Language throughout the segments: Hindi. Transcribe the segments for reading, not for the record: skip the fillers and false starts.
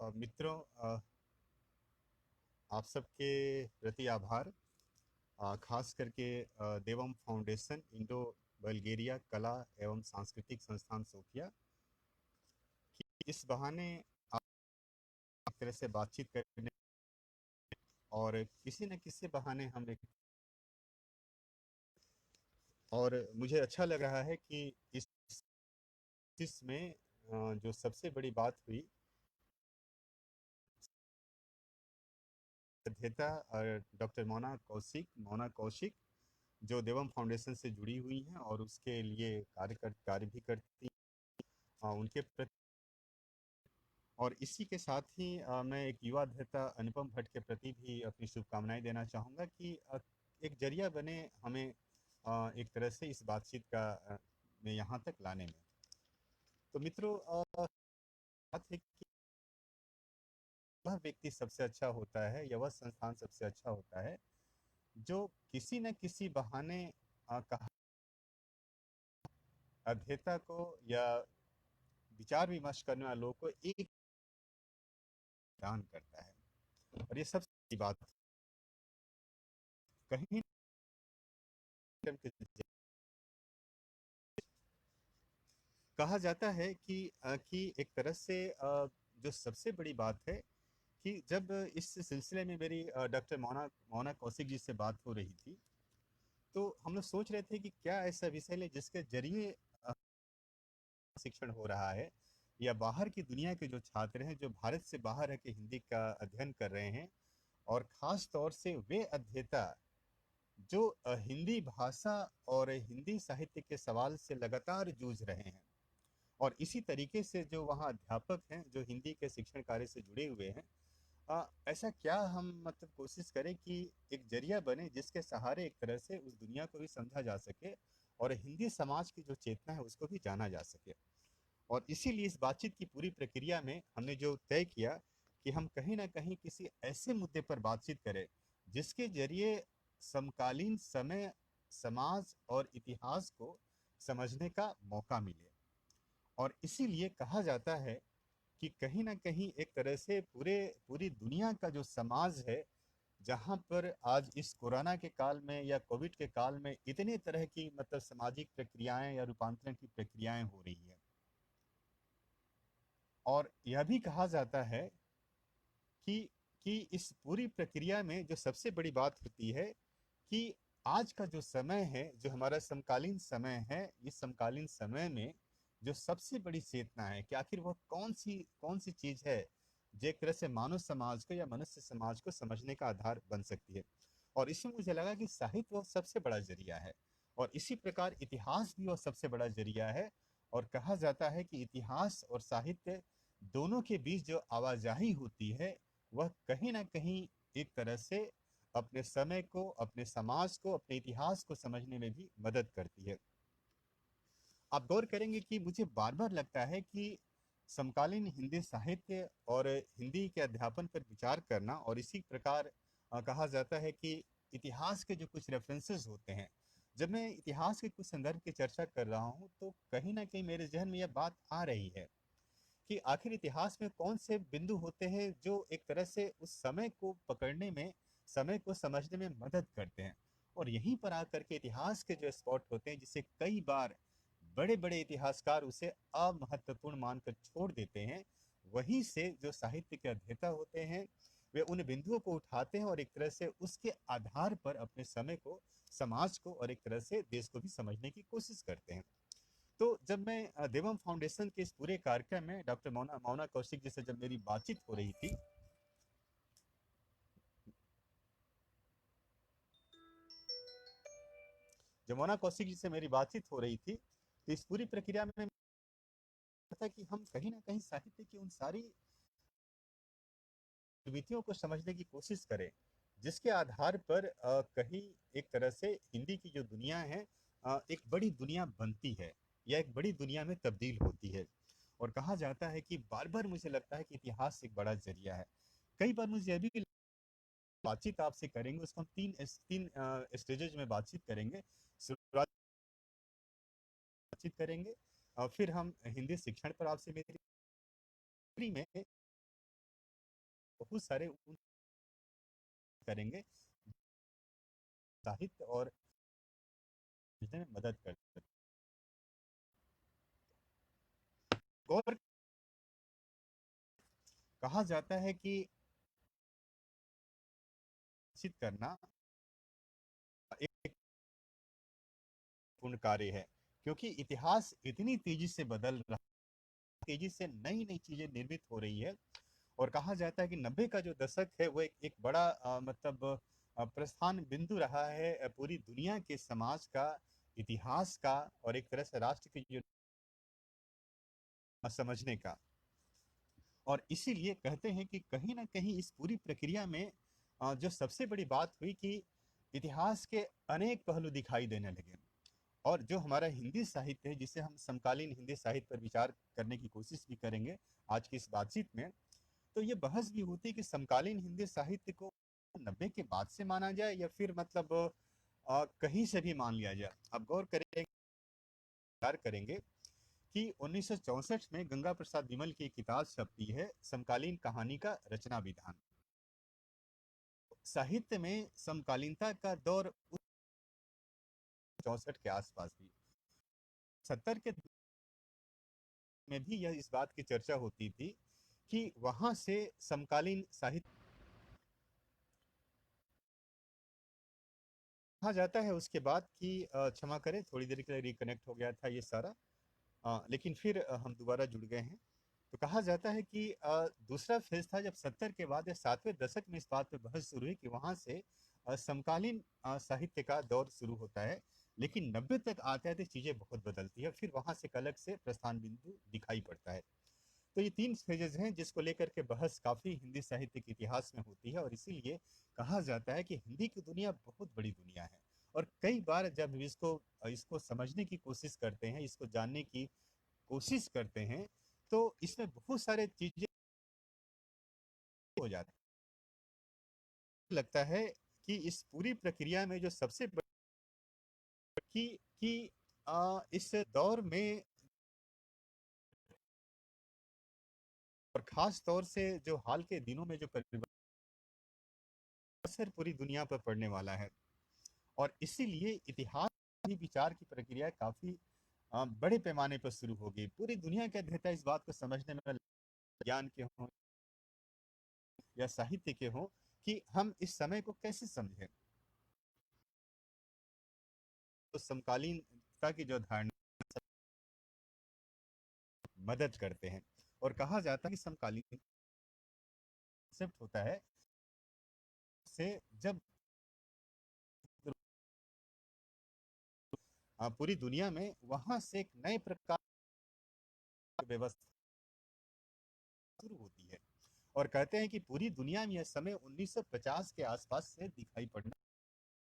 मित्रों, आप सबके प्रति आभार। खास करके देवम फाउंडेशन इंडो बल्गेरिया कला एवं सांस्कृतिक संस्थान सोफिया की इस बहाने आप एक तरह से बातचीत करने और किसी न किसी बहाने हम एक और मुझे अच्छा लग रहा है कि इसमें जो सबसे बड़ी बात हुई अध्येता डॉक्टर मोना कौशिक जो देवम फाउंडेशन से जुड़ी हुई हैं और उसके लिए कार्य भी करती हैं। उनके प्रति और इसी के साथ ही मैं एक युवा अध्येता अनुपम भट्ट के प्रति भी अपनी शुभकामनाएं देना चाहूँगा कि एक जरिया बने हमें एक तरह से इस बातचीत का में यहाँ तक लाने में। तो मित्रों, बात है कि वह व्यक्ति सबसे अच्छा होता है या वह संस्थान सबसे अच्छा होता है जो किसी न किसी बहाने कहा अध्येता को या विचार विमर्श करने वालों को एक दान करता है। और ये सबसे बड़ी बात कहीं कहा जाता है कि एक तरह से जो सबसे बड़ी बात है कि जब इस सिलसिले में मेरी डॉक्टर मोना मोना कौशिक जी से बात हो रही थी, तो हम लोग सोच रहे थे कि क्या ऐसा विषय ले जिसके जरिए शिक्षण हो रहा है या बाहर की दुनिया के जो छात्र हैं जो भारत से बाहर रह के हिंदी का अध्ययन कर रहे हैं, और खास तौर से वे अध्येता जो हिंदी भाषा और हिंदी साहित्य के सवाल से लगातार जूझ रहे हैं, और इसी तरीके से जो वहाँ अध्यापक हैं जो हिंदी के शिक्षण कार्य से जुड़े हुए हैं, ऐसा क्या हम मतलब कोशिश करें कि एक जरिया बने जिसके सहारे एक तरह से उस दुनिया को भी समझा जा सके और हिंदी समाज की जो चेतना है उसको भी जाना जा सके। और इसीलिए इस बातचीत की पूरी प्रक्रिया में हमने जो तय किया कि हम कहीं ना कहीं किसी ऐसे मुद्दे पर बातचीत करें जिसके जरिए समकालीन समय, समाज और इतिहास को समझने का मौका मिले। और इसीलिए कहा जाता है कि कहीं ना कहीं एक तरह से पूरी दुनिया का जो समाज है, जहाँ पर आज इस कोरोना के काल में या कोविड के काल में इतने तरह की मतलब सामाजिक प्रक्रियाएं या रूपांतरण की प्रक्रियाएं हो रही है, और यह भी कहा जाता है कि कि इस पूरी प्रक्रिया में जो सबसे बड़ी बात होती है कि आज का जो समय है, जो हमारा समकालीन समय है, इस समकालीन समय में जो सबसे बड़ी चेतना है कि आखिर वह कौन सी चीज है जो एक तरह से मानव समाज को या मनुष्य समाज को समझने का आधार बन सकती है। और इसमें मुझे लगा कि साहित्य वह सबसे बड़ा जरिया है, और इसी प्रकार इतिहास भी वह सबसे बड़ा जरिया है। और कहा जाता है कि इतिहास और साहित्य दोनों के बीच जो आवाजाही होती है वह कहीं ना कहीं एक तरह से अपने समय को, अपने समाज को, अपने इतिहास को समझने में भी मदद करती है। आप गौर करेंगे कि मुझे बार बार लगता है कि समकालीन हिंदी साहित्य और हिंदी के अध्यापन पर विचार करना, और इसी प्रकार कहा जाता है कि इतिहास के जो कुछ रेफरेंसेस होते हैं, जब मैं इतिहास के कुछ संदर्भ की चर्चा कर रहा हूँ तो कहीं ना कहीं मेरे जहन में यह बात आ रही है कि आखिर इतिहास में कौन से बिंदु होते हैं जो एक तरह से उस समय को पकड़ने में, समय को समझने में मदद करते हैं। और यहीं पर आकर के इतिहास के जो स्पॉट होते हैं जिसे कई बार बड़े बड़े इतिहासकार उसे अमहत्वपूर्ण मानकर छोड़ देते हैं, वहीं से जो साहित्य के अध्येता होते हैं वे उन बिंदुओं को उठाते हैं और एक तरह से उसके आधार पर अपने समय को, समाज को और एक तरह से देश को भी समझने की कोशिश करते हैं। तो जब मैं देवम फाउंडेशन के इस पूरे कार्यक्रम में डॉक्टर मोना मोना कौशिक जी से जब मेरी बातचीत हो रही थी, जब मोना कौशिक जी से मेरी बातचीत हो रही थी, तो इस पूरी प्रक्रिया में था कि हम कहीं ना कहीं साहित्य की उन सारी विधियों को समझने की कोशिश करें जिसके आधार पर कहीं एक तरह से हिंदी की जो दुनिया है एक बड़ी दुनिया बनती है या एक बड़ी दुनिया में तब्दील होती है। और कहा जाता है कि बार बार मुझे लगता है कि इतिहास एक बड़ा जरिया है। कई बार मुझे यह भी बातचीत आपसे करेंगे उसको हम तीन स्टेजेज में बातचीत करेंगे। शुरुआत बातचीत करेंगे और फिर हम हिंदी शिक्षण पर आपसे मेरी में बहुत सारे करेंगे साहित्य और समझने में मदद करते हैं। गौर कहा जाता है कि निश्चित करना एक पूर्ण कार्य है, क्योंकि इतिहास इतनी तेजी से बदल रहा, तेजी से नई नई चीजें निर्मित हो रही है। और कहा जाता है कि 90 का जो दशक है वो एक बड़ा मतलब प्रस्थान बिंदु रहा है पूरी दुनिया के समाज का, इतिहास का और एक तरह से राष्ट्र की जो समझने का। और इसीलिए कहते हैं कि कहीं ना कहीं इस पूरी प्रक्रिया में जो सबसे बड़ी बात हुई कि इतिहास के अनेक पहलू दिखाई देने लगे। और जो हमारा हिंदी साहित्य है, जिसे हम समकालीन हिंदी साहित्य पर विचार करने की कोशिश भी करेंगे आज की इस बातचीत में, तो ये बहस भी होती है कि समकालीन हिंदी साहित्य को 90 के बाद से माना जाए या फिर मतलब कहीं से भी मान लिया जाए। अब गौर करेंगे, विचार करेंगे कि 1964 में गंगा प्रसाद विमल की एक किताब छपी है, समकालीन कहानी का रचना विधान। साहित्य में समकालीनता का दौर 64 के आसपास भी, 70 के में भी यह इस बात की चर्चा होती थी कि वहां से समकालीन साहित्य कहा जाता है। उसके बाद कि क्षमा करें, थोड़ी देर के लिए रिकनेक्ट हो गया था ये सारा, लेकिन फिर हम दोबारा जुड़ गए हैं। तो कहा जाता है कि दूसरा फेज था जब 70 के बाद या 7वें दशक में इस बात पे बहस शुरू हुई कि वहां से समकालीन साहित्य का दौर शुरू होता है। लेकिन 90 तक आते आते चीजें बहुत बदलती है, फिर वहां से एक अलग से प्रस्थान बिंदु दिखाई पड़ता है। तो ये 3 फेजेस हैं जिसको लेकर के बहस काफी हिंदी साहित्य के इतिहास में होती है। और इसीलिए कहा जाता है कि हिंदी की दुनिया बहुत बड़ी दुनिया है। और कई बार जब इसको इसको समझने की कोशिश करते हैं, इसको जानने की कोशिश करते हैं, तो इसमें बहुत सारे चीजें हो जाती है। लगता है कि इस पूरी प्रक्रिया में जो सबसे बड़ी कि इस दौर में और खास तौर से जो हाल के दिनों में जो परिवर्तन असर पूरी दुनिया पर पड़ने वाला है। और इसीलिए इतिहास की विचार की प्रक्रिया काफी बड़े पैमाने पर शुरू हो गई। पूरी दुनिया के अध्येता इस बात को समझने में, ज्ञान के हों या साहित्य के हों, कि हम इस समय को कैसे समझें। तो समकालीनता की जो धारणा मदद करते हैं। और कहा जाता है कि समकालीन कॉन्सेप्ट होता है से जब पूरी दुनिया में वहां से एक नए प्रकार की व्यवस्था शुरू होती है। और कहते हैं कि पूरी दुनिया में यह समय 1950 के आसपास से दिखाई पड़ना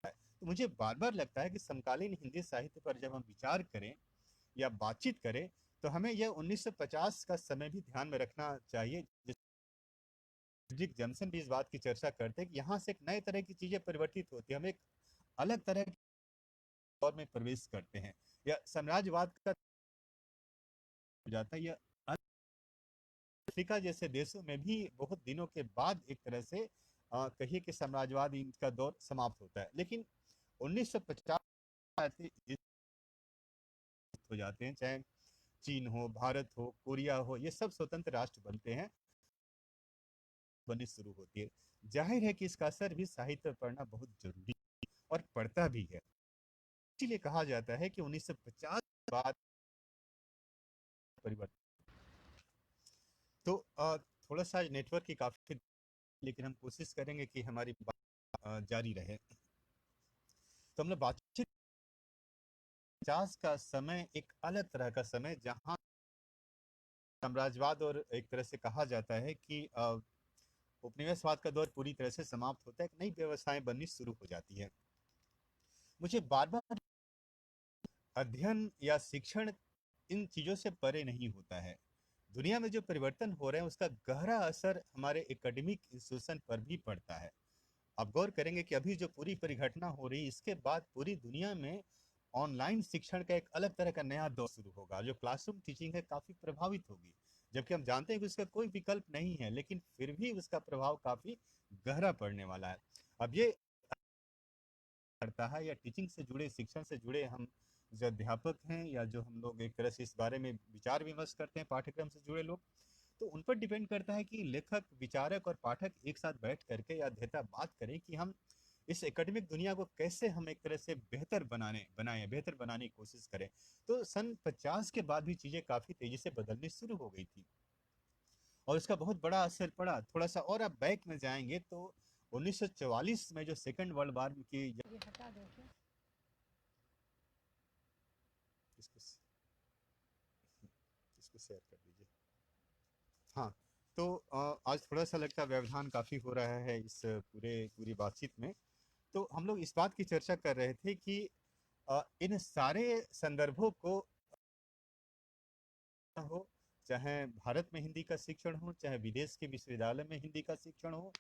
है। तो मुझे बार बार लगता है कि समकालीन हिंदी साहित्य पर जब हम विचार करें या बातचीत करें, तो हमें यह 1950 का समय भी ध्यान में रखना चाहिए। फ्रेडरिक जैमसन भी इस बात की चर्चा करते हैं कि यहाँ से एक नए तरह की चीजें परिवर्तित होती है, हम एक अलग तरह के दौर में प्रवेश करते हैं, या साम्राज्यवाद का हो जाता है। यह अफ्रीका जैसे देशों में भी बहुत दिनों के बाद एक तरह से कहिए कि साम्राज्यवाद इनका दौर समाप्त होता है। लेकिन 1950 हो जाते हैं, चाहे चीन हो, भारत हो, कोरिया हो, ये सब स्वतंत्र राष्ट्र बनते हैं, बननी शुरू होती है। जाहिर है कि इसका असर भी साहित्य पर पढ़ना बहुत जरूरी और पड़ता भी है। इसीलिए कहा जाता है कि 1950 के बाद परिवर्तन। तो थोड़ा सा नेटवर्क की काफी, लेकिन हम कोशिश करेंगे कि हमारी बात जारी रहे। तो हमने बातचीत, 50 का समय एक अलग तरह का समय, जहाँ साम्राज्यवाद और एक तरह से कहा जाता है कि उपनिवेशवाद का दौर पूरी तरह से समाप्त होता है, एक नई व्यवस्थाएं बननी शुरू हो जाती है। मुझे बार बार अध्ययन या शिक्षण इन चीजों से परे नहीं होता है। दुनिया में जो परिवर्तन हो रहे हैं उसका गहरा असर हमारे एकेडमिक इंस्टीट्यूशन पर भी पड़ता है। आप गौर करेंगे कि अभी जो पूरी परिघटना हो रही है, इसके बाद पूरी दुनिया में ऑनलाइन शिक्षण का एक अलग तरह का नया दौर शुरू होगा। जो क्लासरूम टीचिंग है काफी प्रभावित होगी। जबकि हम जानते हैं कि उसका कोई विकल्प नहीं है, लेकिन फिर भी उसका प्रभाव काफी गहरा पड़ने वाला है। अब ये करता है, या टीचिंग से जुड़े, शिक्षण से जुड़े हम जो अध्यापक हैं, या जो हम लोग एक तरह से इस बारे में विचार विमर्श करते हैं, पाठ्यक्रम से जुड़े लोग, तो उन पर डिपेंड करता है कि लेखक, विचारक और पाठक एक साथ बैठ करके या अध्येता बात करें कि हम इस एकेडमिक दुनिया को कैसे हम एक तरह से बेहतर बनाने की कोशिश करें। तो सन 50 के बाद भी चीजें काफी तेजी से बदलनी शुरू हो गई थी, और इसका बहुत बड़ा असर पड़ा। थोड़ा सा और आप बैक में जाएंगे तो 1944 में जो सेकंड वर्ल्ड वार की, ये हटा दो क्या? इसको इसको शेयर कर दीजिए। हाँ, तो आज थोड़ा सा लगता है व्यवधान काफी हो रहा है इस पूरी बातचीत में। तो हम लोग इस बात की चर्चा कर रहे थे कि इन सारे संदर्भों को हो, चाहे भारत में हिंदी का शिक्षण हो, चाहे विदेश के विश्वविद्यालय में हिंदी का शिक्षण हो,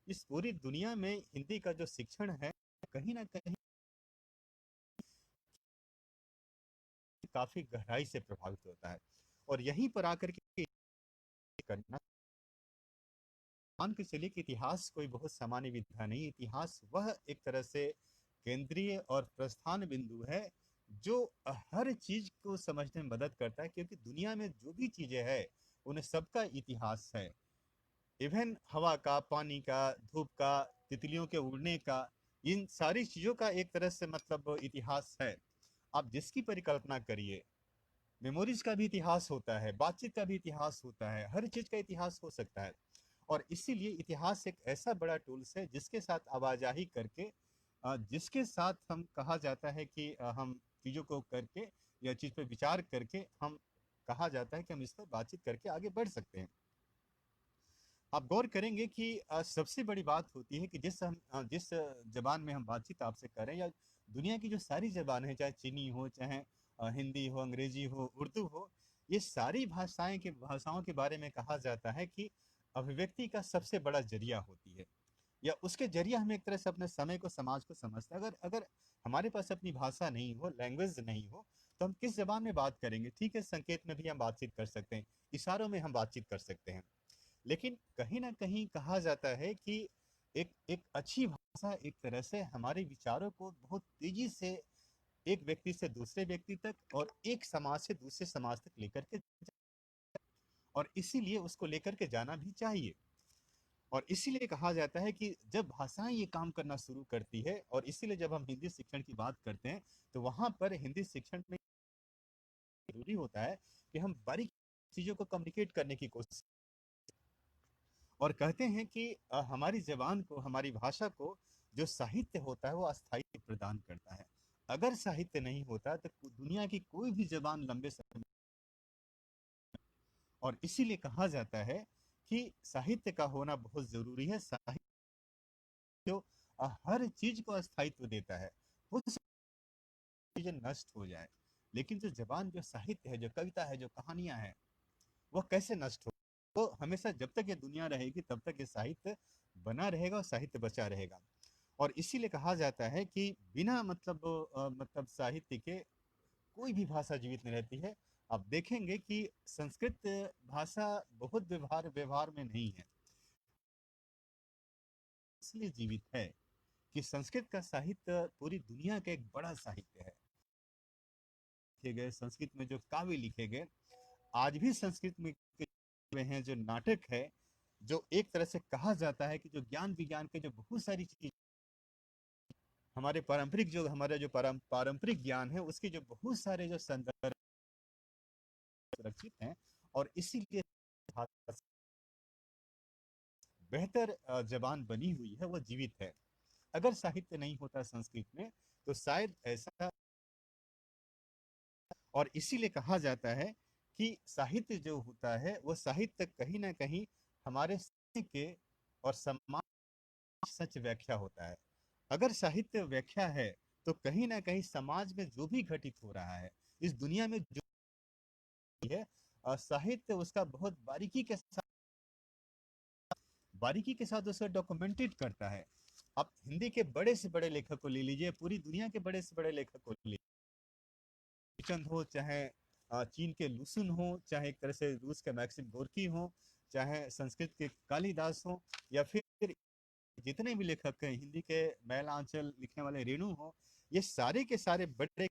इस पूरी दुनिया में हिंदी का जो शिक्षण है, कहीं ना कहीं काफी गहराई से प्रभावित होता है। और यहीं पर आकर के करना, मान के चलिए कि इतिहास कोई बहुत सामान्य विधा नहीं, इतिहास वह एक तरह से केंद्रीय और प्रस्थान बिंदु है जो हर चीज को समझने में मदद करता है, क्योंकि दुनिया में जो भी चीजें हैं उन्हें सबका इतिहास है। इवन हवा का, पानी का, धूप का, तितलियों के उड़ने का, इन सारी चीजों का एक तरह से मतलब इतिहास है। आप जिसकी परिकल्पना करिए, मेमोरीज का भी इतिहास होता है, बातचीत का भी इतिहास होता है, हर चीज का इतिहास हो सकता है। और इसीलिए इतिहास एक ऐसा बड़ा टूल्स है जिसके साथ आवाजाही करके, जिसके साथ हम कहा जाता है कि हम चीजों को करके या चीज पर विचार करके हम, कहा जाता है कि हम इस पर बातचीत करके आगे बढ़ सकते हैं। आप गौर करेंगे कि सबसे बड़ी बात होती है कि जिस जबान में हम बातचीत आपसे करें, या दुनिया की जो सारी जबान है, चाहे चीनी हो, चाहे हिंदी हो, अंग्रेजी हो, उर्दू हो, ये सारी भाषाओं के बारे में कहा जाता है कि अभिव्यक्ति का सबसे बड़ा जरिया होती है, या उसके जरिए हम एक तरह से अपने समय को, समाज को समझते हैं। अगर अगर हमारे पास अपनी भाषा नहीं हो, लैंग्वेज नहीं हो, तो हम किस जबान में बात करेंगे? ठीक है, संकेत में भी हम बातचीत कर सकते हैं, इशारों में हम बातचीत कर सकते हैं, लेकिन कहीं ना कहीं कहा जाता है कि एक एक अच्छी भाषा एक तरह से हमारे विचारों को बहुत तेजी से एक व्यक्ति से दूसरे व्यक्ति तक, और एक समाज से दूसरे समाज तक लेकर के, और इसीलिए उसको लेकर के जाना भी चाहिए। और इसीलिए कहा जाता है कि जब भाषाएं ये काम करना शुरू करती है, और इसीलिए जब हम हिंदी शिक्षण की बात करते हैं, तो वहां पर हिंदी शिक्षण में जरूरी होता है कि हम बारीक चीजों को कम्युनिकेट करने की कोशिश, और कहते हैं कि हमारी जबान को, हमारी भाषा को जो साहित्य होता है वो अस्थायी प्रदान करता है। अगर साहित्य नहीं होता तो दुनिया की कोई भी जबान लंबे समय, और इसीलिए कहा जाता है कि साहित्य का होना बहुत जरूरी है। साहित्य जो हर चीज को अस्थायित्व देता है, वो चीजें नष्ट हो जाए, लेकिन जो जबान, जो साहित्य है, जो कविता है, जो कहानियां हैं, वह कैसे नष्ट हो? तो हमेशा जब तक ये दुनिया रहेगी तब तक ये साहित्य बना रहेगा और साहित्य बचा रहेगा। और इसीलिए कहा जाता है कि बिना मतलब साहित्य के कोई भी भाषा जीवित नहीं रहती है। आप देखेंगे कि संस्कृत भाषा बहुत व्यवहार व्यवहार में नहीं है, इसलिए जीवित है कि संस्कृत का साहित्य पूरी दुनिया का एक बड़ा साहित्य है। लिखे गए संस्कृत में जो काव्य लिखे गए, आज भी संस्कृत में हुए हैं, जो नाटक है, जो एक तरह से कहा जाता है कि जो ज्ञान विज्ञान के जो बहुत सारी चीज, हमारा जो पारंपरिक ज्ञान है, उसके जो बहुत सारे जो संदर्भ सुरक्षित हैं, और इसीलिए बेहतर जबान बनी हुई है, वो जीवित है। अगर साहित्य नहीं होता संस्कृत में, तो शायद ऐसा, और इसीलिए कहा जाता है कि साहित्य जो होता है, वो साहित्य कहीं ना कहीं हमारे समय के और समाज सच व्याख्या होता है। अगर साहित्य व्याख्या है, तो कहीं ना कहीं समाज में जो भी घटित हो रहा है, इस दुनिया में जो भी है, साहित्य उसका बहुत बारीकी के साथ उसका डॉक्यूमेंटेड करता है। आप हिंदी के बड़े से बड़े लेखक को ले लीजिए, पूरी दुनिया के बड़े से बड़े लेखक को ले लीजिए, चंद हो, चाहे चीन के लुसुन हो, चाहे एक तरह से रूस के मैक्सिम गोर्की हो, चाहे संस्कृत के कालिदास हो, या फिर जितने भी लेखक हैं, हिंदी के मैलांचल लिखने वाले रेणु हो, ये सारे के सारे बड़े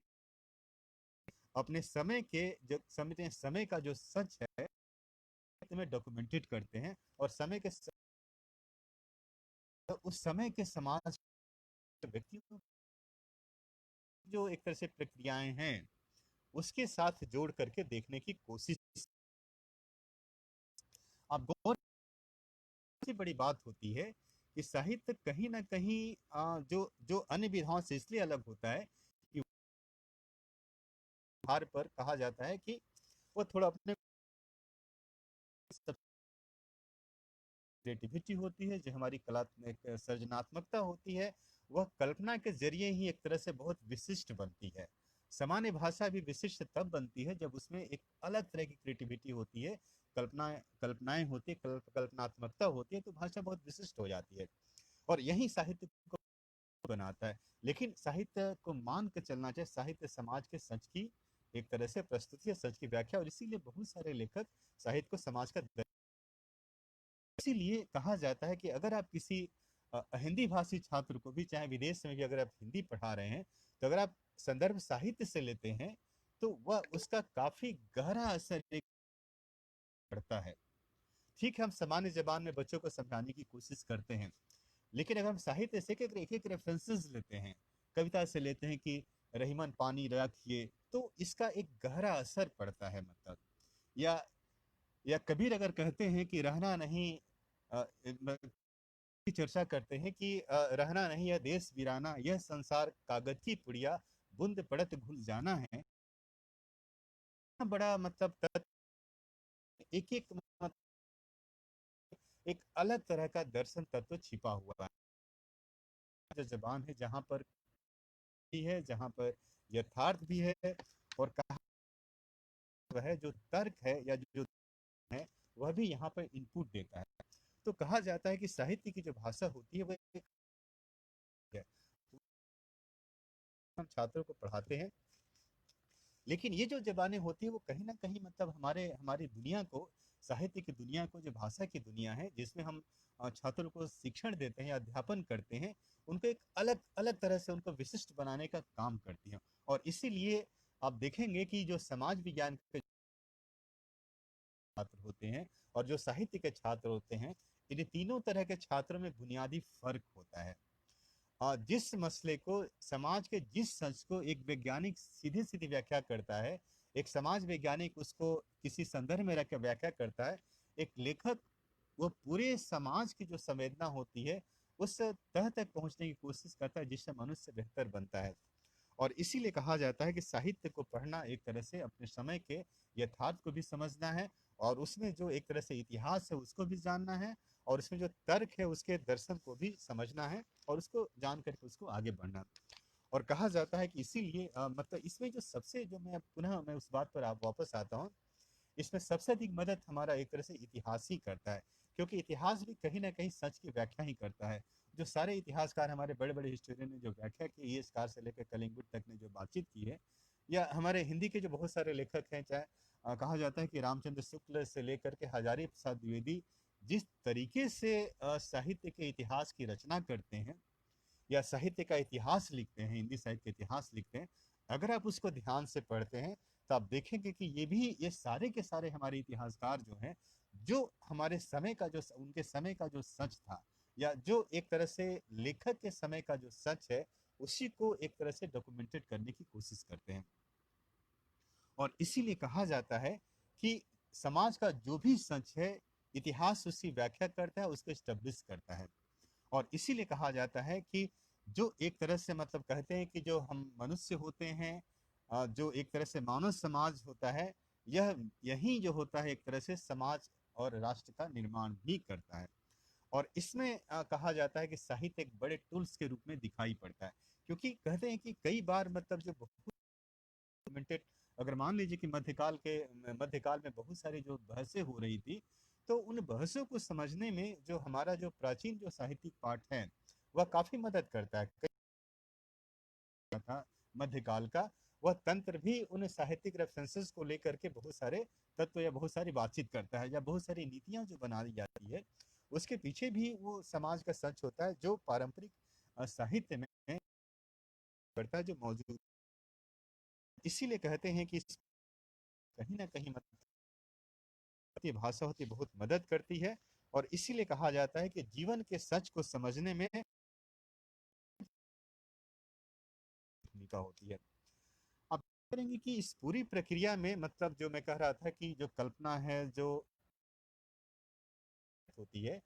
अपने समय के जो समझते हैं, समय का जो सच है में डॉक्यूमेंटेड करते हैं, और समय के तो उस समय के समाज के व्यक्तियों जो एक तरह से प्रक्रियाएं हैं उसके साथ जोड़ करके देखने की कोशिश। अब गौर की बड़ी बात होती है कि साहित्य कहीं ना कहीं जो जो अन्य विधाओं से इसलिए अलग होता है कि आधार पर कहा जाता है कि वो थोड़ा अपने क्रिएटिविटी होती है, जो हमारी कलात्मक सृजनात्मकता होती है, वह कल्पना के जरिए ही एक तरह से बहुत विशिष्ट बनती है। सामान्य भाषा भी विशिष्ट तब बनती है जब उसमें एक अलग तरह की क्रिएटिविटी होती है, कल्पनाएं होती है, कल्पनात्मकता होती है, तो भाषा बहुत विशिष्ट हो जाती है, और यही साहित्य को बनाता है। लेकिन साहित्य को मान के चलना चाहिए, साहित्य समाज के सच की एक तरह से प्रस्तुति है, सच की व्याख्या, और इसीलिए बहुत सारे लेखक साहित्य को समाज का, इसीलिए कहा जाता है कि अगर आप किसी हिंदी भाषी छात्र को भी, चाहे विदेश में भी अगर आप हिंदी पढ़ा रहे हैं, तो अगर आप संदर्भ साहित्य से लेते हैं तो वह उसका काफी गहरा असर पड़ता है। ठीक है, हम सामान्य जबान में बच्चों को समझाने की कोशिश करते हैं, लेकिन अगर हम साहित्य से एक एक रेफरेंसेस लेते हैं, कविता से लेते हैं कि रहीमन पानी रखिए, तो इसका एक गहरा असर पड़ता है। मतलब या कबीर अगर कहते हैं कि रहना नहीं, की चर्चा करते हैं कि रहना नहीं यह देश वीराना, यह संसार कागज की पुड़िया, बूंद पड़त घुल जाना है। बड़ा मतलब एक एक एक अलग तरह का दर्शन तत्व छिपा हुआ है। जो जबान है जहाँ पर भी है, जहाँ पर यथार्थ भी है, और कहा वह जो तर्क है या जो है वह भी यहाँ पर इनपुट देता है। तो कहा जाता है कि साहित्य की जो भाषा होती है वह एक है। हम छात्रों को पढ़ाते हैं, लेकिन ये जो जबानें होती है वो कहीं ना कहीं मतलब हमारे हमारी दुनिया को, साहित्य की दुनिया को, जो भाषा की दुनिया है जिसमें हम छात्रों को शिक्षण देते हैं, अध्यापन करते हैं, उनको एक अलग अलग तरह से उनको विशिष्ट बनाने का काम करती हैं। और इसीलिए आप देखेंगे कि जो समाज विज्ञान के छात्र होते हैं और जो साहित्य के छात्र होते हैं, इन तीनों तरह के छात्रों में बुनियादी फर्क होता है। जिस मसले को, समाज के जिस सच को एक वैज्ञानिक सीधी सीधी व्याख्या करता है, एक समाज वैज्ञानिक उसको किसी संदर्भ में रखकर व्याख्या करता है, एक लेखक वो पूरे समाज की जो संवेदना होती है उस तह तक पहुंचने की कोशिश करता है, जिससे मनुष्य बेहतर बनता है। और इसीलिए कहा जाता है कि साहित्य को पढ़ना एक तरह से अपने समय के यथार्थ को भी समझना है, और उसमें जो एक तरह से इतिहास है उसको भी जानना है, और उसमें जो तर्क है उसके दर्शन को भी समझना है, और उसको जान करके उसको आगे बढ़ना। और कहा जाता है कि इसीलिए मतलब इसमें जो सबसे, जो मैं उस बात पर आप वापस आता हूँ, इसमें सबसे अधिक मदद हमारा एक तरह से इतिहास ही करता है, क्योंकि इतिहास भी कहीं ना कहीं सच की व्याख्या ही करता है। जो सारे इतिहासकार, हमारे बड़े बड़े हिस्टोरियन ने जो व्याख्या की है, इस कार से लेकर कलिंगुट तक ने जो बातचीत की है, या हमारे हिंदी के जो बहुत सारे लेखक हैं, चाहे कहा जाता है कि रामचंद्र शुक्ल से लेकर के हजारी प्रसाद द्विवेदी जिस तरीके से साहित्य के इतिहास की रचना करते हैं या साहित्य का इतिहास लिखते हैं, हिंदी साहित्य का इतिहास लिखते हैं, अगर आप उसको ध्यान से पढ़ते हैं तो आप देखेंगे कि ये सारे के सारे हमारे इतिहासकार जो हैं, जो हमारे समय का, जो उनके समय का जो सच था, या जो एक तरह से लेखक के समय का जो सच है, उसी को एक तरह से डॉक्यूमेंटेड करने की कोशिश करते हैं। और इसीलिए कहा जाता है कि समाज का जो भी सच है, इतिहास उसकी व्याख्या करता है, उसको स्टेब्लिश करता है। और इसीलिए कहा जाता है कि जो एक तरह से मतलब कहते हैं कि जो हम मनुष्य होते हैं, जो एक तरह से मानव समाज होता है, यही जो होता है एक तरह से समाज और राष्ट्र का निर्माण भी करता है। और इसमें कहा जाता है कि साहित्य एक बड़े टूल्स के रूप में दिखाई पड़ता है, क्योंकि कहते हैं कि कई बार मतलब जो डॉक्यूमेंटेड, अगर मान लीजिए कि मध्यकाल में बहुत सारी जो बहसें हो रही थी, तो उन बहसों को समझने में जो हमारा जो प्राचीन जो साहित्यिक पाठ है वह काफी मदद करता है। था मध्यकाल का, वह तंत्र भी उन साहित्यिक रेफरेंसेस को लेकर के बहुत सारे तत्व या बहुत सारी बातचीत करता है, या बहुत सारी नीतियां जो बना दी जाती है उसके पीछे भी वो समाज का सच होता है जो पारंपरिक साहित्य में करता है, जो मौजूद। इसीलिए कहते हैं कि कहीं ना कहीं मतलब भाषा होती बहुत मदद करती है, और इसीलिए कहा जाता है कि जीवन के सच को समझने में भूमिका होती है। आप करेंगे कि इस पूरी प्रक्रिया में मतलब जो मैं कह रहा था कि जो कल्पना है जो होती है,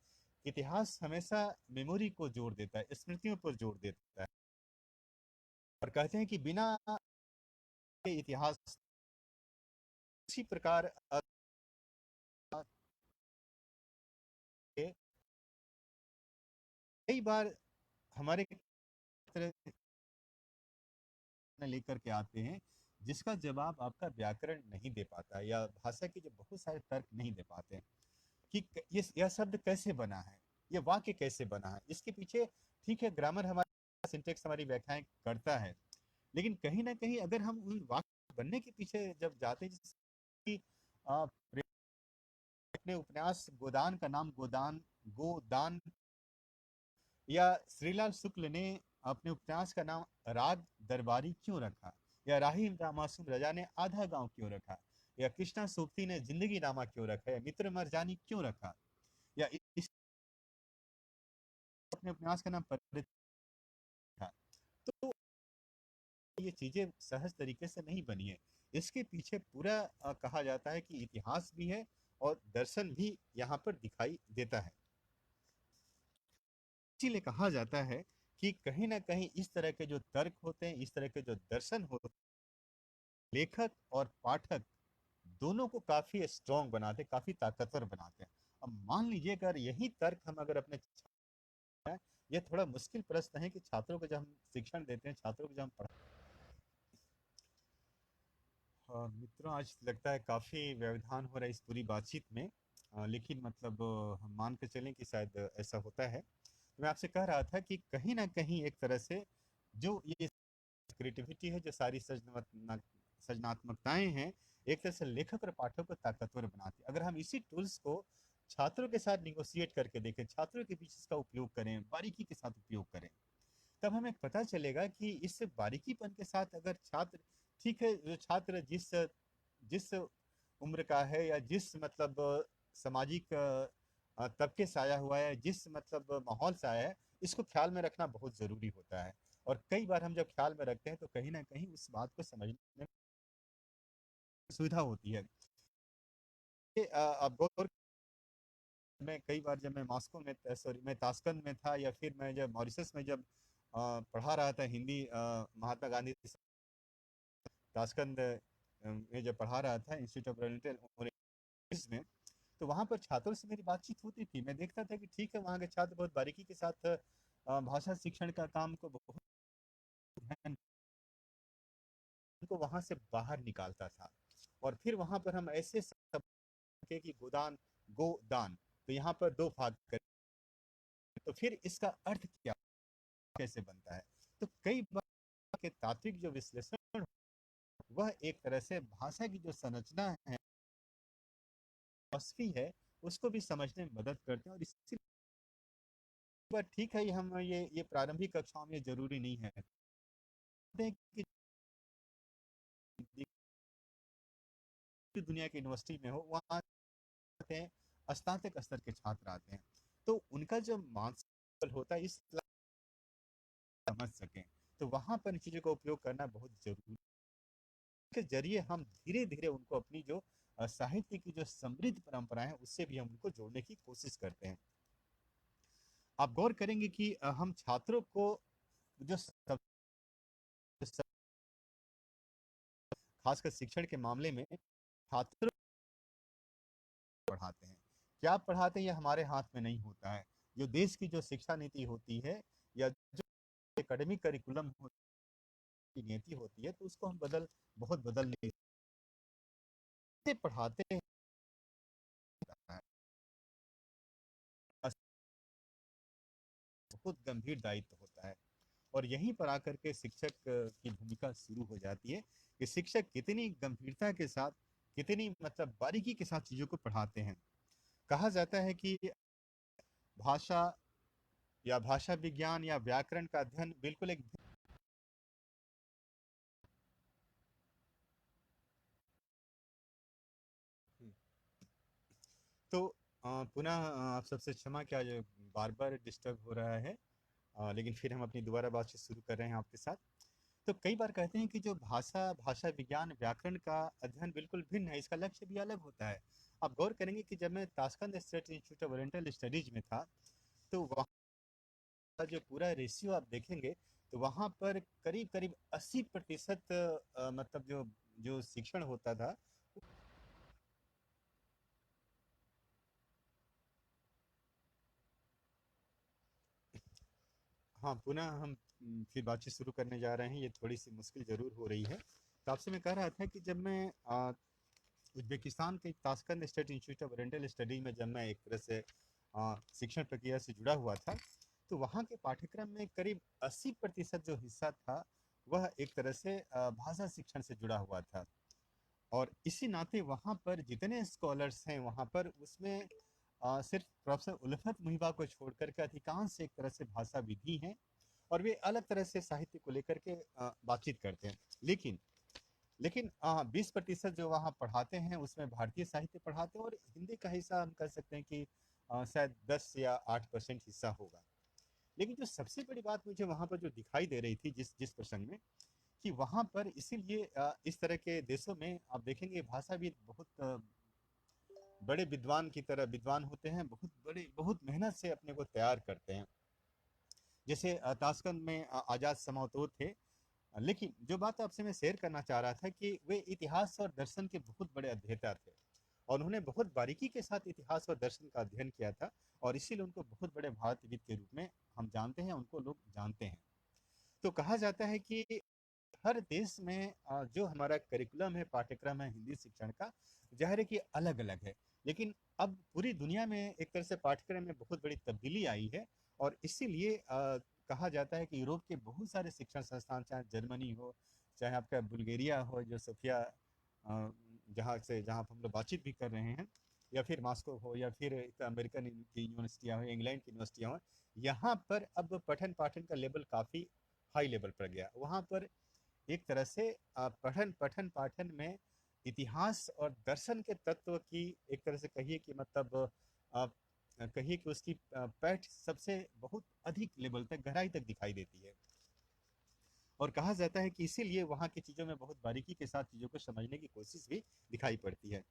इतिहास हमेशा मेमोरी को जोड़ देता है, स्मृतियों पर जोड़ देता है, और कहते हैं कि बिना इतिहास इसी प्रकार कई बार हमारे लेकर के आते हैं जिसका जवाब आपका व्याकरण नहीं दे पाता, या भाषा के जो बहुत सारे तर्क नहीं दे पाते हैं कि ये यह शब्द कैसे बना है, ये वाक्य कैसे बना है, इसके पीछे ठीक है ग्रामर हमारा सिंटेक्स हमारी व्याख्याएं करता है, लेकिन कहीं ना कहीं अगर हम उन वाक्य बनने के पीछे जब जाते हैं, जैसे कि अपने उपन्यास गोदान का नाम गोदान गोदान, या श्रीलाल शुक्ल ने अपने उपन्यास का नाम राग दरबारी क्यों रखा, या राही मासूम रजा ने आधा गांव क्यों रखा, या कृष्णा सोप्ती ने जिंदगी नामा क्यों रखा, या मित्र मरजानी क्यों रखा, या इस अपने उपन्यास का नाम परित था। तो ये चीजें सहज तरीके से नहीं बनी है, इसके पीछे पूरा कहा जाता है कि इतिहास भी है और दर्शन भी यहाँ पर दिखाई देता है। इसीलिए कहा जाता है कि कहीं ना कहीं इस तरह के जो तर्क होते हैं, इस तरह के जो दर्शन होते हैं, लेखक और पाठक दोनों को काफी स्ट्रॉन्ग बनाते, काफी ताकतवर बनाते हैं। अब मान लीजिए अगर यही तर्क हम अगर अपने ये थोड़ा मुश्किल प्रश्न है कि छात्रों को जब हम शिक्षण देते हैं, छात्रों को जब हम मित्रों आज लगता है काफी व्यवधान हो रहा है इस पूरी बातचीत में, लेकिन मतलब हम मान के चलें कि शायद ऐसा होता है। तो मैं आपसे कह रहा था कि कहीं ना कहीं एक तरह से जो ये क्रिएटिविटी है, जो सारी सृजनात्मकताएं हैं, एक तरह से लेखक और पाठक को ताकतवर बनाती है। अगर हम इसी टूल्स को छात्रों के साथ निगोशिएट करके देखें, छात्रों के बीच इसका उपयोग करें, बारीकी के साथ उपयोग करें, तब हमें पता चलेगा कि इस बारीकीपन के साथ अगर छात्र, ठीक है जो छात्र जिस जिस उम्र का है, या जिस मतलब सामाजिक तबके से आया हुआ है, जिस मतलब माहौल से आया है, इसको ख्याल में रखना बहुत जरूरी होता है। और कई बार हम जब ख्याल में रखते हैं तो कहीं ना कहीं उस बात को समझने में सुविधा होती है। अब गौर, मैं कई बार जब मैं मॉस्को में, सॉरी मैं ताशकंद में था, या फिर मैं जब मॉरिशस में जब पढ़ा रहा था हिंदी, महात्मा गांधी ताशकंद में जब पढ़ा रहा था इंस्टीट्यूट ऑफ ओरिएंटल में, तो वहाँ पर छात्रों से मेरी बातचीत होती थी। मैं देखता था कि ठीक है वहाँ के छात्र बहुत बारीकी के साथ भाषा शिक्षण का काम को बहुत ध्यान को वहां से बाहर निकालता था। और फिर वहां पर हम ऐसे शब्द के कि गोदान गोदान, तो यहाँ पर दो भाग करें, तो फिर इसका अर्थ क्या कैसे बनता है। तो कई बार के तात्विक जो विश्लेषण वह एक तरह से भाषा की जो संरचना है, फिलॉसफी है, उसको भी समझने में मदद करते हैं। और इसी पर ठीक है हम ये प्रारंभिक कक्षाओं में जरूरी नहीं है कि दुनिया की यूनिवर्सिटी में हो, वहाँ आते हैं स्नातक स्तर के छात्र आते हैं, तो उनका जो मानसिक होता है इस समझ सकें, तो वहां पर इन चीजों का उपयोग करना बहुत जरूरी के जरिए हम धीरे धीरे उनको अपनी जो साहित्य की जो समृद्ध परंपरा है उससे भी हम उनको जोड़ने की कोशिश करते हैं। आप गौर करेंगे कि हम छात्रों को जो खासकर शिक्षण के मामले में छात्रों को पढ़ाते हैं, क्या पढ़ाते हैं ये हमारे हाथ में नहीं होता है। जो देश की जो शिक्षा नीति होती है, या जो एकेडमिक करिकुलम की नीति होती है, तो उसको हम बहुत बदल नहीं सकते। पढ़ाते हैं बहुत गंभीर दायित्व होता है, और यहीं पर आकर के शिक्षक की भूमिका शुरू हो जाती है कि शिक्षक कितनी गंभीरता के साथ, कितनी मतलब बारीकी के साथ चीजों को पढ़ाते हैं। कहा जाता है कि भाषा या भाषा विज्ञान या व्याकरण का अध्ययन बिल्कुल एक। तो पुनः आप सबसे क्षमा, क्या जो बार बार डिस्टर्ब हो रहा है, लेकिन फिर हम अपनी दोबारा बातचीत शुरू कर रहे हैं आपके साथ। तो कई बार कहते हैं कि जो भाषा भाषा विज्ञान व्याकरण का अध्ययन बिल्कुल भिन्न है, इसका लक्ष्य भी अलग होता है। आप गौर करेंगे कि जब मैं Tashkent state institute of oriental studies में था, तो वहाँ का जो पूरा रेशियो आप देखेंगे, तो वहाँ पर करीब करीब 80% मतलब जो जो शिक्षण होता था। हाँ, पुनः हम फिर बातचीत शुरू करने जा रहे हैं। ये थोड़ी सी मुश्किल ज़रूर हो रही है। तो आपसे मैं कह रहा था कि जब मैं उज़्बेकिस्तान के Tashkent state institute of oriental study में जब मैं एक तरह से शिक्षण प्रक्रिया से जुड़ा हुआ था, तो वहाँ के पाठ्यक्रम में करीब 80% जो हिस्सा था, वह एक तरह से भाषा शिक्षण से जुड़ा हुआ था। और इसी नाते वहाँ पर जितने स्कॉलर्स हैं वहाँ पर, उसमें सिर्फ प्रोफेसर उल्फत मुहिबा को छोड़ करके अधिकांश एक तरह से भाषा विधि हैं, और वे अलग तरह से साहित्य को लेकर के बातचीत करते हैं। लेकिन लेकिन 20% जो वहाँ पढ़ाते हैं उसमें भारतीय साहित्य पढ़ाते हैं, और हिंदी का हिस्सा हम कह सकते हैं कि शायद 10 या 8% हिस्सा होगा। लेकिन जो सबसे बड़ी बात मुझे वहाँ पर जो दिखाई दे रही थी, जिस जिस प्रसंग में, कि वहाँ पर इसीलिए इस तरह के देशों में आप देखेंगे भाषाविद बहुत बड़े विद्वान की तरह विद्वान होते हैं, बहुत बड़े, बहुत मेहनत से अपने को तैयार करते हैं। जैसे ताशकंद में आजाद समावतोर थे। लेकिन जो बात आपसे मैं शेयर करना चाह रहा था कि वे इतिहास और दर्शन के बहुत बड़े अध्येता थे, और उन्होंने बहुत बारीकी के साथ इतिहास और दर्शन का अध्ययन किया था, और इसीलिए उनको बहुत बड़े भारतविद के रूप में हम जानते हैं, उनको लोग जानते हैं। तो कहा जाता है कि हर देश में जो हमारा करिकुलम है, पाठ्यक्रम है हिंदी शिक्षण का, ज़ाहिर है कि अलग अलग है। लेकिन अब पूरी दुनिया में एक तरह से पाठ्यक्रम में बहुत बड़ी तब्दीली आई है, और इसीलिए कहा जाता है कि यूरोप के बहुत सारे शिक्षण संस्थान, चाहे जर्मनी हो, चाहे आपका बुल्गारिया हो, जो सोफिया जहाँ हम लोग बातचीत भी कर रहे हैं, या फिर मॉस्को हो, या फिर अमेरिकन की यूनिवर्सिटियाँ हो, इंग्लैंड की यूनिवर्सिटियाँ हो, यहाँ पर अब पठन पाठन का लेवल काफ़ी हाई लेवल पर गया। वहाँ पर एक तरह से पठन पठन पाठन में इतिहास और दर्शन के तत्व की एक तरह से कहिए कि मतलब आप कहिए कि उसकी पैठ सबसे बहुत अधिक लेवल तक, गहराई तक दिखाई देती है। और कहा जाता है कि इसीलिए वहाँ की चीज़ों में बहुत बारीकी के साथ चीज़ों को समझने की कोशिश भी दिखाई पड़ती है।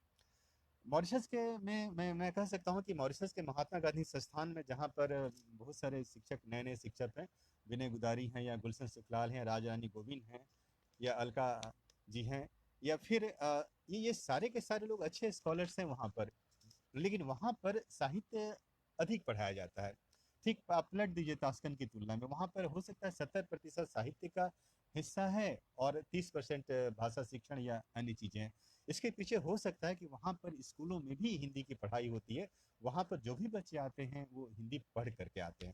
मॉरिशस के में मैं कह सकता हूँ कि मॉरिशस के महात्मा गांधी संस्थान में, जहाँ पर बहुत सारे शिक्षक, नए नए शिक्षक हैं, विनय गुदारी हैं, या गुलशन सुखलाल हैं, राज रानी गोविंद हैं, या अलका जी हैं, या फिर ये सारे के सारे लोग अच्छे स्कॉलर्स हैं वहाँ पर। लेकिन वहाँ पर साहित्य अधिक पढ़ाया जाता है। ठीक आप पलट दीजिए ताशकंद की तुलना में, वहाँ पर हो सकता है 70% साहित्य का हिस्सा है, और 30% भाषा शिक्षण या अन्य चीजें हैं। इसके पीछे हो सकता है कि वहाँ पर स्कूलों में भी हिंदी की पढ़ाई होती है, वहाँ पर जो भी बच्चे आते हैं वो हिंदी पढ़ करके आते हैं।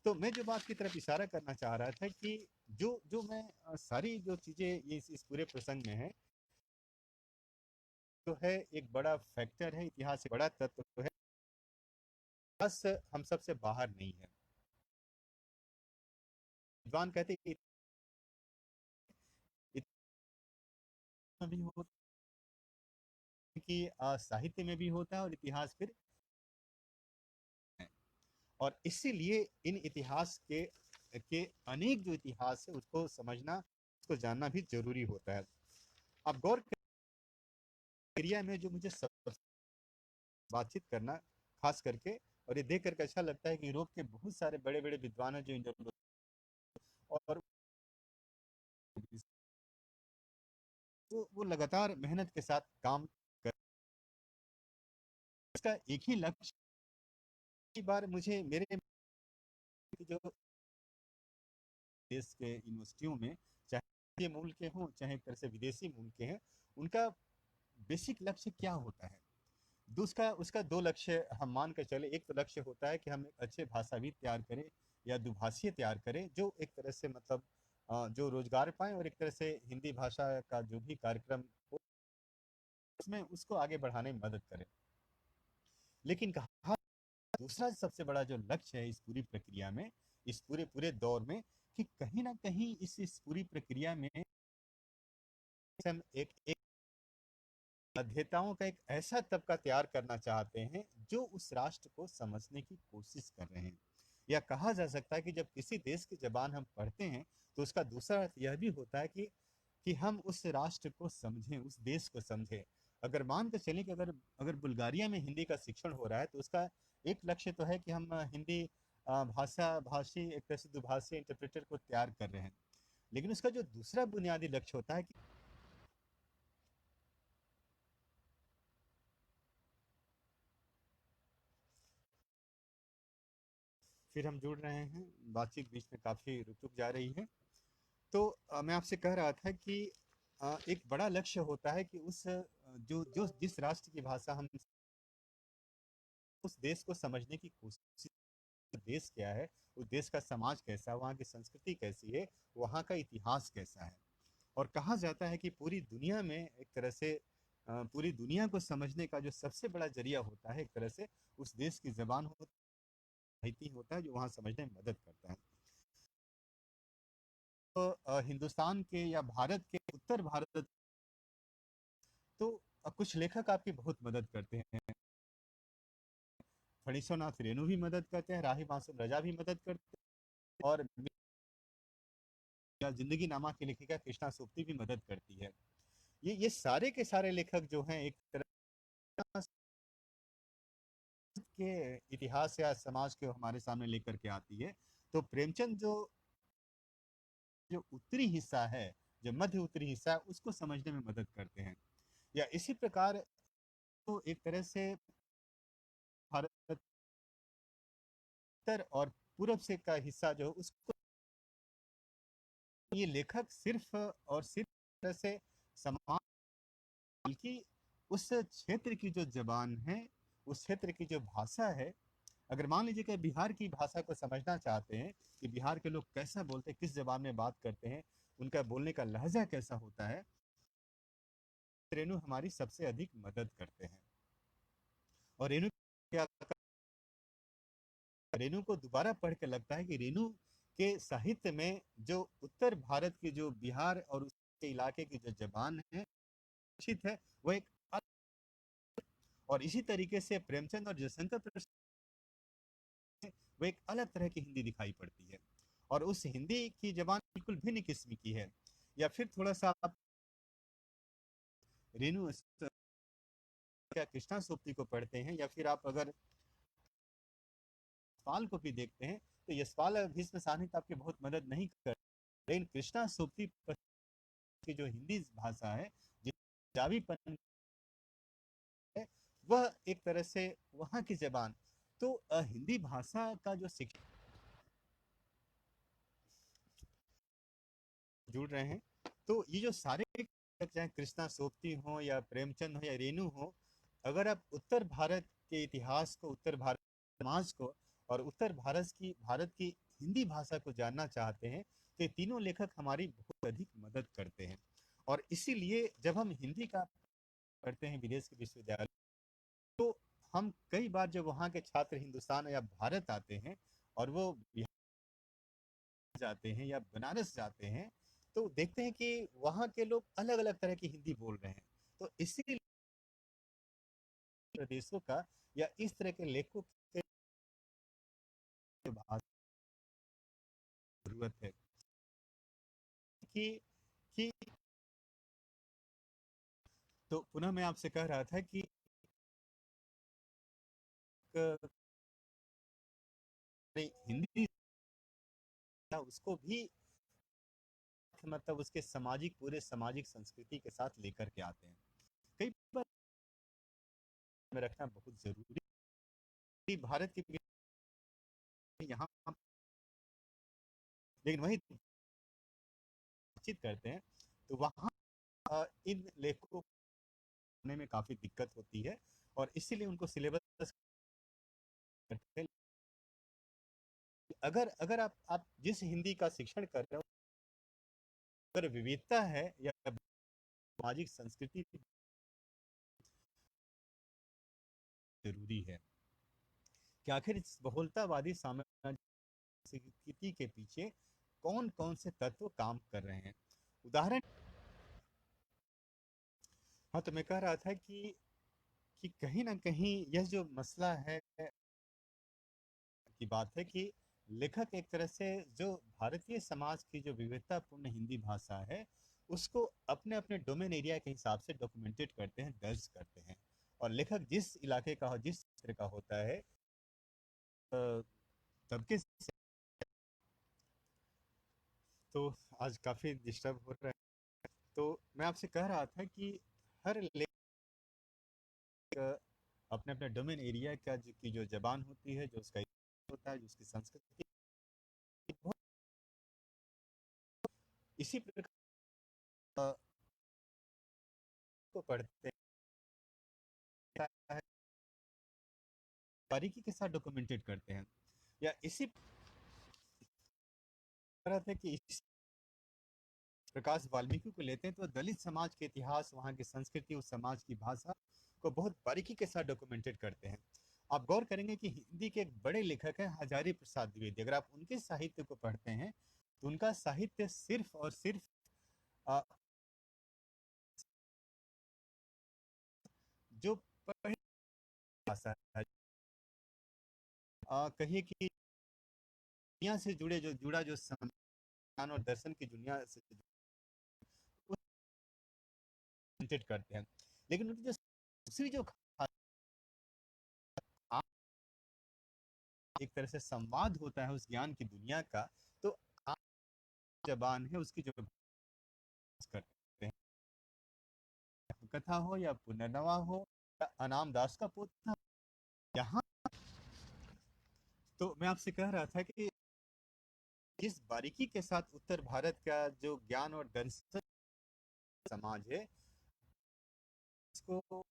तो मैं जो बात की तरफ इशारा करना चाह रहा था कि जो जो मैं सारी जो चीजें ये इस पूरे प्रसंग में है, तो है एक बड़ा फैक्टर है, इतिहास एक बड़ा तत्व तो है, बस हम सबसे बाहर नहीं है। विद्वान कहते हैं कि इतिहास में भी होता है, कि साहित्य में भी होता है, और इतिहास फिर है। और इसीलिए इन इतिहास के अनेक जो इतिहास है उसको समझना, उसको जानना भी जरूरी होता है। अब गौर क्रिया में जो मुझे सब बातचीत करना खास करके, और ये देख करके अच्छा लगता है कि यूरोप के बहुत सारे बड़े बड़े विद्वान हैं जो और वो लगातार मेहनत के साथ काम कर, इसका एक ही लक्ष्य। कई बार मुझे मेरे जो देश के यूनिवर्सिटियों में, चाहे मूल के हों चाहे एक तरह से विदेशी मूल के हैं, उनका बेसिक लक्ष्य क्या होता है? उसका उसका दो लक्ष्य हम मान कर चले। एक तो लक्ष्य होता है कि हम एक अच्छे भाषाविद तैयार करें, या दुभाषी तैयार करें जो एक तरह से मतलब जो रोजगार पाए और एक तरह से हिंदी भाषा का जो भी कार्यक्रम हो उसमें उसको आगे बढ़ाने में मदद करें। लेकिन कहा दूसरा सबसे बड़ा जो लक्ष्य है इस पूरी प्रक्रिया में, इस पूरे पूरे दौर में, कि कहीं ना कहीं इस पूरी प्रक्रिया में हम एक अध्येताओं का एक ऐसा तबका तैयार करना चाहते हैं जो उस राष्ट्र को समझने की कोशिश कर रहे हैं। या कहा जा सकता है कि जब किसी देश की जबान हम पढ़ते हैं तो उसका दूसरा अर्थ यह भी होता है कि हम उस राष्ट्र को समझें, उस देश को समझें। अगर मान के चलें कि अगर अगर बुल्गारिया में हिंदी का शिक्षण हो रहा है तो उसका एक लक्ष्य तो है कि हम हिंदी भाषा भाषी एक तरह से दुभाषी इंटरप्रेटर को तैयार कर रहे हैं। लेकिन उसका जो दूसरा बुनियादी लक्ष्य होता है कि फिर हम जुड़ रहे हैं, बातचीत बीच में काफी रुक रुक जा रही है। तो मैं आपसे कह रहा था कि एक बड़ा लक्ष्य होता है कि उस जो जो जिस राष्ट्र की भाषा हम उस देश को समझने की कोशिश, देश क्या है, उस देश का समाज कैसा है, वहाँ की संस्कृति कैसी है, वहाँ का इतिहास कैसा है। और कहा जाता है कि पूरी दुनिया में एक तरह से पूरी दुनिया को समझने का जो सबसे बड़ा जरिया होता है एक तरह से उस देश की जबान होती साहित्य होता है जो वहाँ समझने में मदद करता है। तो हिंदुस्तान के या भारत के उत्तर भारत तो कुछ लेखक आपकी बहुत मदद करते हैं। फणीश्वरनाथ रेणु भी मदद करते हैं, राही मासूम रजा भी मदद करते हैं, और जिंदगी नामा की लेखिका कृष्णा सोप्ती भी मदद करती है। ये सारे के सारे लेखक जो हैं एक तरह के इतिहास या समाज के हमारे सामने लेकर के आती है। तो प्रेमचंद जो जो उत्तरी हिस्सा है, जो मध्य उत्तरी हिस्सा है, उसको समझने में मदद करते हैं। या इसी प्रकार तो एक तरह से भारत उत्तर और पूरब से का हिस्सा जो उसको ये लेखक सिर्फ और सिर्फ तरह से समाज, बल्कि उस क्षेत्र की जो जबान है, उस क्षेत्र की जो भाषा है। अगर मान लीजिए कि बिहार की भाषा को समझना चाहते हैं कि बिहार के लोग कैसा बोलते हैं, किस जबान में बात करते हैं, उनका बोलने का लहजा कैसा होता है, रेणु हमारी सबसे अधिक मदद करते हैं। और रेणु क्या, रेणु को दोबारा पढ़ के लगता है कि रेणु के साहित्य में जो उत्तर भारत की जो बिहार और उसके इलाके की जो जबान है निश्चित है, वो एक और इसी तरीके से प्रेमचंद और जयशंकर प्रसाद वो एक अलग तरह की हिंदी दिखाई पड़ती है। और उस हिंदी की जबान बिल्कुल भिन्न किस्म की है। या फिर थोड़ा सा आप रेणु या कृष्णा सोप्ती को पढ़ते हैं, या फिर आप अगर यशपाल को भी देखते हैं तो यशपाल भीष्म साहनी आपकी बहुत मदद नहीं कर, लेकिन कृष्णा सोप्ती की जो हिंदी भाषा है, जावीपन है, वह एक तरह से वहाँ की जबान। तो हिंदी भाषा का जो शिक्षा जुड़ रहे हैं, तो ये जो सारे चाहे कृष्णा सोप्ती हो या प्रेमचंद हो या रेणु हो, अगर आप उत्तर भारत के इतिहास को, उत्तर भारत समाज को और उत्तर भारत की हिंदी भाषा को जानना चाहते हैं तो ये तीनों लेखक हमारी बहुत अधिक मदद करते हैं। और इसीलिए जब हम हिंदी का पढ़ते हैं विदेश के विश्वविद्यालय, तो हम कई बार जब वहाँ के छात्र हिंदुस्तान या भारत आते हैं और वो बिहार जाते हैं या बनारस जाते हैं, तो देखते हैं कि वहाँ के लोग अलग अलग तरह की हिंदी बोल रहे हैं। तो इसीलिए प्रदेशों का या इस तरह के लेखों की भाषा जरूरत है कि कि तो पुनः मैं आपसे कह रहा था कि हिंदी उसको भी मतलब उसके सामाजिक पूरे सामाजिक संस्कृति के साथ लेकर के आते हैं। कई बार में रखना बहुत जरूरी भारत की यहाँ, लेकिन वही बातचीत करते हैं तो वहाँ इन लेखों को पढ़ने में काफी दिक्कत होती है और इसीलिए उनको सिलेबस करते हैं। अगर अगर आप जिस हिंदी का शिक्षण कर रहे हो, अगर विविधता है या सामाजिक संस्कृति जरूरी है कि आखिर इस बहुलतावादी सामाजिक संस्कृति के पीछे कौन कौन से तत्व काम कर रहे हैं। उदाहरण, हाँ, तो मैं कह रहा था कि कहीं ना कहीं यह जो मसला है की बात है कि लेखक एक तरह से जो भारतीय समाज की जो विविधतापूर्ण हिंदी भाषा है उसको अपने अपने डोमेन एरिया के हिसाब से डॉक्यूमेंटेड करते हैं, दर्ज करते हैं। और लेखक जिस इलाके का हो, जिस क्षेत्र का होता है, तबके से, तो आज काफी डिस्टर्ब हो रहा है। तो मैं आपसे कह रहा था कि हर लेखक अपने अपने डोमेन एरिया का की जो जबान होती है, जो उसका होता है, जो उसकी संस्कृति, इसी प्रकार को पढ़ते हैं, बारीकी के साथ डॉक्यूमेंटेड करते हैं। या इसी तरह थे कि इस प्रकाश वाल्मीकि को लेते हैं तो दलित समाज के इतिहास, वहाँ की संस्कृति, उस समाज की भाषा को बहुत बारीकी के साथ डॉक्यूमेंटेड करते हैं। आप गौर करेंगे कि हिंदी के एक बड़े लेखक हैं हजारी प्रसाद द्विवेदी। अगर आप उनके साहित्य को पढ़ते हैं तो उनका साहित्य सिर्फ और सिर्फ अ, जो पढ़ी भाषा है, कहिए कि दुनिया से जुड़ा जो संज्ञान और दर्शन की दुनिया से डॉक्यूमेंटेड करते हैं। लेकिन उनकी जो दूसरी जो एक तरह से संवाद होता है उस ज्ञान की दुनिया का, तो आम जबान है उसकी जो करते हैं, कथा हो या पुनर्नवा हो या अनाम दास का पोथा, यहाँ तो मैं आपसे कह रहा था कि जिस बारीकी के साथ उत्तर भारत का जो ज्ञान और दर्शन समाज है इसको,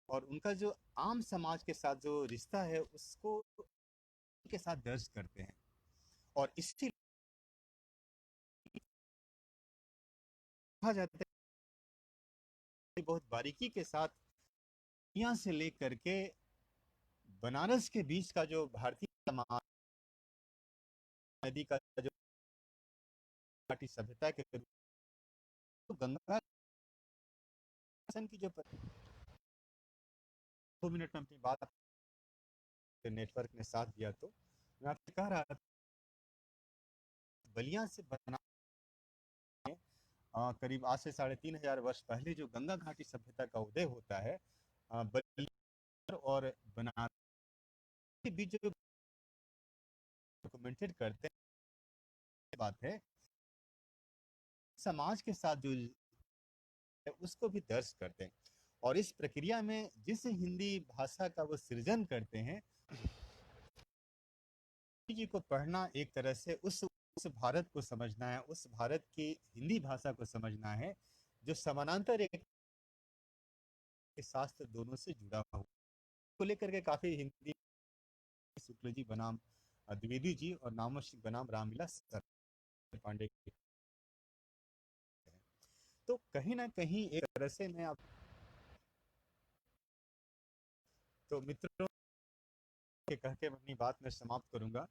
और उनका जो आम समाज के साथ जो रिश्ता है उसको के साथ दर्ज करते हैं। और इसी कहा जाता है बहुत बारीकी के साथ यहाँ से लेकर के बनारस के बीच का जो भारतीय समाज, नदी का जो घाटी सभ्यता के, तो गंगा की जो 2 मिनट में अपनी बात नेटवर्क ने साथ दिया, तो मैं आपसे कह रहा था बलिया से बना करीब आज से 3500 वर्ष पहले जो गंगा घाटी सभ्यता का उदय होता है, बलिया और बनारस के बीच जो डॉक्यूमेंटेड करते हैं बात है, समाज के साथ जो है उसको भी दर्ज करते हैं। और इस प्रक्रिया में जिस हिंदी भाषा का वो सृजन करते हैं जी को पढ़ना, एक तरह से उस भारत को समझना है, उस भारत की हिंदी भाषा को समझना है जो समानांतर एक शास्त्र दोनों से जुड़ा हुआ को लेकर के काफी हिंदी शुक्ल जी बनाम द्विवेदी जी और नामोशी बनाम रामविलास पांडे, तो कहीं ना कहीं एक तरह से मैं आप, तो मित्रों के कह के अपनी बात में समाप्त करूंगा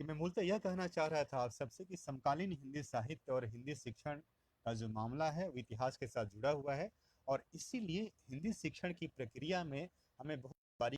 कि मैं मूलतः यह कहना चाह रहा था आप सबसे कि समकालीन हिंदी साहित्य और हिंदी शिक्षण का जो मामला है वो इतिहास के साथ जुड़ा हुआ है। और इसीलिए हिंदी शिक्षण की प्रक्रिया में हमें बहुत बारीकी